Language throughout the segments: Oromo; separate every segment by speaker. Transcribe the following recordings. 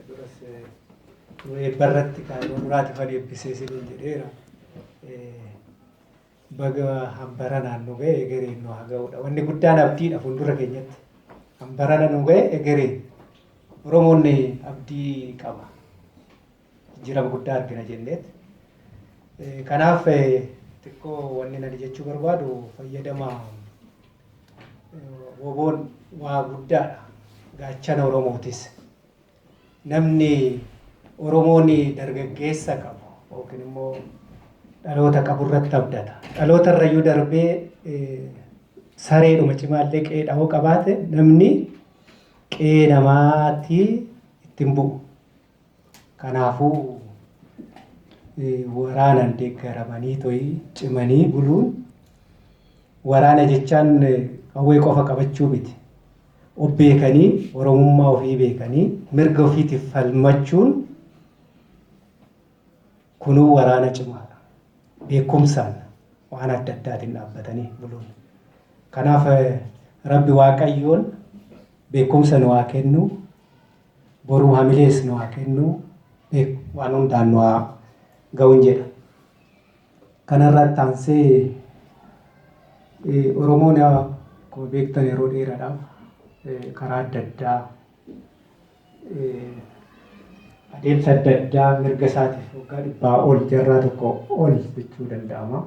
Speaker 1: duras barratti kaayoo duraati fadhi eebbisee siniin jedheera. Baga hambara naannoo ga'e egereen nu haa ga'udha. Wanni guddaan abdiidha fuuldura keenyatti. Hambara naannoo ga'e egereen. Oromoonni abdii qaba. Jijjiirama guddaa argina jenneet. Kanaaf xiqqoo wanni nani jechuu barbaadu fayyadama woboon waa guddaadha. Gaachana Oromootis. Namni Oromoon dargaggeessa qabu yookiin immoo dhaloota qabu irratti abdata. Dhaloota irrayyuu darbee sareedhuma cimaallee qe'ee dhahoo qabaate namni qe'ee namaatii ittiin bu'u. Kanaafuu waraanaan deeggaramanii to'ii cimanii buluun waraana jechaan qawwee qofa qabachuu miti. Of beekanii Oromummaa ofii beekanii mirga ofiitiif falmachuun kunuu waraana cimaadha. Beekumsaan waan adda addaatiin dhaabbatanii buluun. Kanaaf Rabbi Waaqayyoon beekumsa nu haa kennu, boruu hamilees nu haa kennu, waan hundaan nu haa ga'uun jedha. Kanarratti aansee Oromoon akkuma beektan yeroo dheeraadhaaf karaa adda addaa adeemsa adda addaa mirga isaatiif waggaa dhibbaa ol jarraa tokko ol jechuu danda'ama.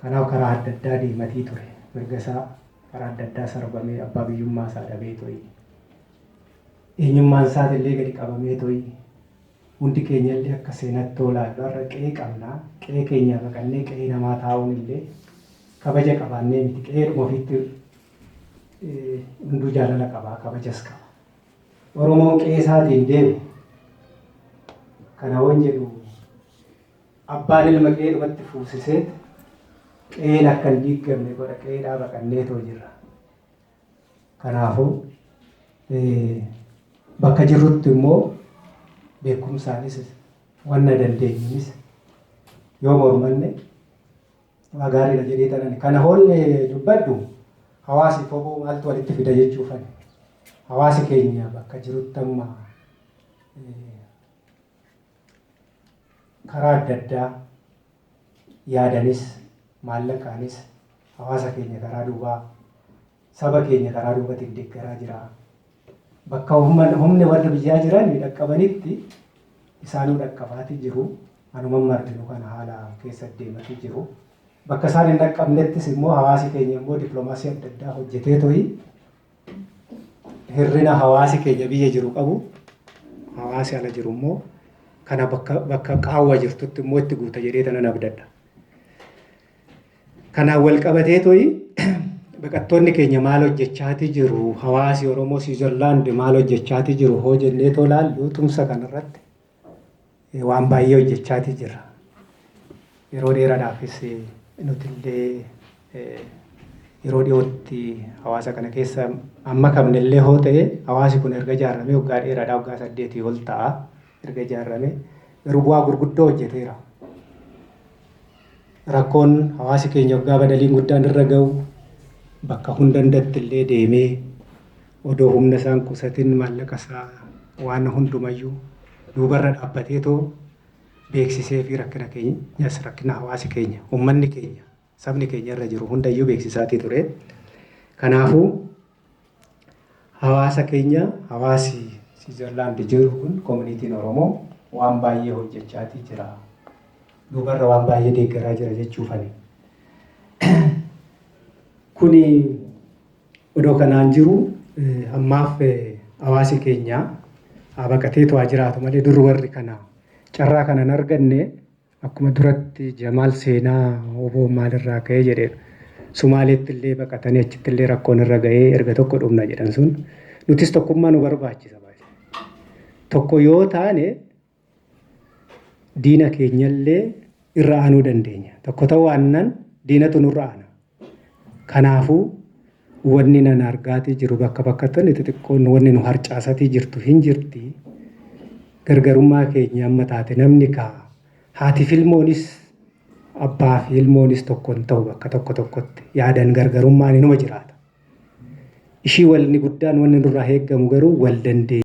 Speaker 1: Kanaaf karaa adda addaa deematii ture. Mirga isaa karaa adda addaa sarbamee abbaa biyyummaa isaa dhabee ture. Eenyummaan isaatiillee gadi qabamee ture. Hundi keenyallee akka seenatti olaanuu har'a qe'ee qabnaa. Qe'ee keenya baqannee qe'ee namaa taa'uun illee kabaja qabaannee miti. Qe'eedhuma ofiitti hunduu jaalala qabaa, kabajas qaba. Oromoon qe'ee isaatiin deemu. Kana waan jedhu abbaan ilma qe'eedhumatti fuusisee qe'een akka hin diigamne godha qe'eedhaa baqannee too jirra. Kanaafuu bakka jirrutti immoo beekumsaanis wanna dandeenyunis yoo mormanne waa gaariidha jedhee tanani. Kana hoollee dubbadhu hawaasi fo'oo maaltu walitti fida jechuufani. Hawaasi keenya bakka jirutti amma karaa adda addaa yaadanis maallaqaanis hawaasa keenya karaa duubaa saba keenya karaa duubatiin deeggaraa jira. Bakka humni warra biyyaa jiran dhaqqabanitti isaanuu dhaqqabaati jiru. Anumaan martinu kana haala keessa deematii jiru. Bakka isaan hin dhaqqabnettis immoo hawaasi keenya immoo dippiloomaasii adda addaa hojjetee to'i hirrina hawaasi keenya biyya jiru qabu hawaasi ala jiru immoo kana bakka qaawwa jirtutti immoo itti guuta jedhee tanan abdadha. Kanaan wal qabatee to'i baqattoonni keenya maal hojjechaati jiru, hawaasi Oromoo Siwiizerlaand maal hojjechaati jiru hoo jennee too laallu tumsa kanarratti waan baay'ee hojjechaati jira. Yeroo dheeraadhaafis nutillee yeroo dhiyootti hawaasa kana keessa amma kamnellee hoo ta'e hawaasi kun erga ijaarame waggaa dheeraadhaa waggaa 8 ol ta'a erga ijaarame garuu bu'aa gurguddoo hojjeteera. Rakkoon hawaasi keenya waggaa badaliin guddaan irra ga'u bakka hundandatti illee deemee odoo humna isaan qusatin maallaqa isaa waan hundumayyuu duubarra dhaabbatee too beeksisee fi rakkina keenyas rakkina hawaasi keenya uummanni keenya sabni keenya irra jiru hundayyuu beeksisaatii ture. Kanaafuu hawaasa keenya hawaasi Siwiizerlaand jiru kun koominiitiin Oromoo waan baay'ee hojjechaatii jira. Duubarra waan baay'ee deeggaraa jira jechuufani. Kuni odoo kanaan jiru ammaaf hawaasi keenya baqatee to'aa jiraatu malee dur warri kana carraa kanan arganne akkuma duratti Jamaal seenaa oboo maalirraa ka'ee jedhee Sumaaleetti illee baqatanii achitti illee rakkoon irra ga'ee erga tokko dhumna jedhan sun nutis tokkummaa nu barbaachisa. Tokko yoo taane diina keenyallee irra aanuu dandeenya. Tokko ta'uu aannan diinatu nurra aana. Kanaafuu wanni nan argaatii jiru bakka bakkatti xixiqqoon wanni nu harcaasatii jirtu hin jirti. Gargarummaa keenya amma taate namni kaa haati filmoonis abbaa fi ilmoonis tokkoon ta'u bakka tokkotti yaadan gargarummaan inuma jiraata. Ishii walni guddaan wanni nurraa eeggamu garuu wal dandeenye.